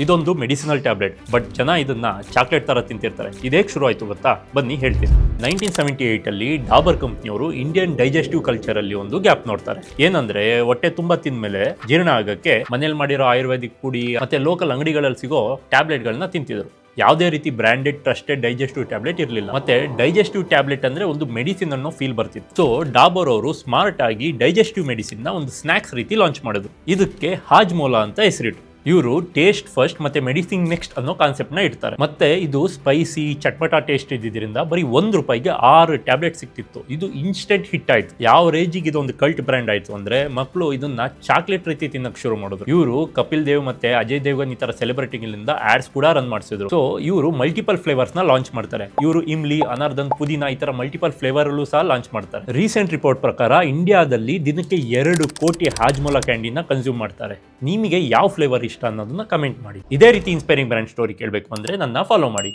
ಇದೊಂದು medicinal tablet, but ಜನ ಇದನ್ನ ಚಾಕ್ಲೇಟ್ ತರ ತಿಂತಿರ್ತಾರೆ. ಇದೇಕ್ ಶುರು ಆಯ್ತು ಗೊತ್ತಾ? ಬನ್ನಿ ಹೇಳ್ತೀನಿ. 1978 ಅಲ್ಲಿ ಡಾಬರ್ ಕಂಪ್ನಿಯವರು ಇಂಡಿಯನ್ ಡೈಜೆಸ್ಟಿವ್ ಕಲ್ಚರ್ ಅಲ್ಲಿ ಒಂದು ಗ್ಯಾಪ್ ನೋಡ್ತಾರೆ. ಏನಂದ್ರೆ ಹೊಟ್ಟೆ ತುಂಬಾ ತಿಂದ್ಮೇಲೆ ಜೀರ್ಣ ಆಗಕ್ಕೆ ಮನೇಲಿ ಮಾಡಿರೋ ಆಯುರ್ವೇದಿಕ್ ಪುಡಿ ಮತ್ತೆ ಲೋಕಲ್ ಅಂಗಡಿಗಳಲ್ಲಿ ಸಿಗೋ ಟ್ಯಾಬ್ಲೆಟ್ ಗಳನ್ನ ತಿಂತಿದ್ರು. ಯಾವುದೇ ರೀತಿ ಬ್ರಾಂಡೆಡ್ ಟ್ರಸ್ಟೆಡ್ ಡೈಜೆಸ್ಟಿವ್ ಟ್ಯಾಬ್ಲೆಟ್ ಇರಲಿಲ್ಲ. ಮತ್ತೆ ಡೈಜೆಸ್ಟಿವ್ ಟ್ಯಾಬ್ಲೆಟ್ ಅಂದ್ರೆ ಒಂದು ಮೆಡಿಸಿನ್ ಅನ್ನೋ ಫೀಲ್ ಬರ್ತಿತ್ತು. ಸೊ ಡಾಬರ್ ಅವರು ಸ್ಮಾರ್ಟ್ ಆಗಿ ಡೈಜೆಸ್ಟಿವ್ ಮೆಡಿಸಿನ್ ನ ಒಂದು ಸ್ನಾಕ್ಸ್ ರೀತಿ ಲಾಂಚ್ ಮಾಡಿದ್ರು. ಇದಕ್ಕೆ ಹಾಜ್ಮೋಲಾ ಅಂತ ಹೆಸರಿಟ್ಟು ಇವರು ಟೇಸ್ಟ್ ಫಸ್ಟ್ ಮತ್ತೆ ಮೆಡಿಸಿನ್ ನೆಕ್ಸ್ಟ್ ಅನ್ನೋ ಕಾನ್ಸೆಪ್ಟ್ ನ ಇಡ್ತಾರೆ. ಮತ್ತೆ ಇದು ಸ್ಪೈಸಿ ಚಟ್ಪಟಾ ಟೇಸ್ಟ್ ಇದ್ದಿದ್ದರಿಂದ ಬರೀ ₹1 6 ಟ್ಯಾಬ್ಲೆಟ್ ಸಿಕ್ತಿತ್ತು. ಇದು ಇನ್ಸ್ಟೆಂಟ್ ಹಿಟ್ ಆಯ್ತು. ಯಾವ ರೇಜಿಗೆ ಇದೊಂದು ಕಲ್ಟ್ ಬ್ರ್ಯಾಂಡ್ ಆಯ್ತು ಅಂದ್ರೆ ಮಕ್ಕಳು ಇದನ್ನ ಚಾಕ್ಲೇಟ್ ರೀತಿ ತಿನ್ನಕ್ ಶುರು ಮಾಡಿದ್ರು. ಇವರು ಕಪಿಲ್ ದೇವ್ ಮತ್ತೆ ಅಜಯ್ ದೇವ್ಗನ್ ಈ ತರ ಸೆಲೆಬ್ರಿಟಿಗಳಿಂದ ಆಡ್ಸ್ ಕೂಡ ರನ್ ಮಾಡಿಸಿದ್ರು. ಸೊ ಇವರು ಮಲ್ಟಿಪಲ್ ಫ್ಲೇವರ್ಸ್ ನ ಲಾಂಚ್ ಮಾಡ್ತಾರೆ. ಇವರು ಇಮ್ಲಿ, ಅನಾರ್ದನ್, ಪುದೀನಾ ಈ ತರ ಮಲ್ಟಿಪಲ್ ಫ್ಲೇವರ್ ಅಲ್ಲೂ ಸಹ ಲಾಂಚ್ ಮಾಡ್ತಾರೆ. ರೀಸೆಂಟ್ ರಿಪೋರ್ಟ್ ಪ್ರಕಾರ ಇಂಡಿಯಾದಲ್ಲಿ ದಿನಕ್ಕೆ 2 ಕೋಟಿ ಹಾಜ್ಮೋಲಾ ಕ್ಯಾಂಡಿನ ಕನ್ಸ್ಯೂಮ್ ಮಾಡ್ತಾರೆ. ನಿಮಗೆ ಯಾವ ಫ್ಲೇವರ್ ಇಷ್ಟ ಅನ್ನೋದನ್ನ ಕಮೆಂಟ್ ಮಾಡಿ. ಇದೇ ರೀತಿ ಇನ್ಸ್ಪೈರಿಂಗ್ ಬ್ರ್ಯಾಂಡ್ ಸ್ಟೋರಿ ಕೇಳಬೇಕು ಅಂದ್ರೆ ನನ್ನ ಫಾಲೋ ಮಾಡಿ.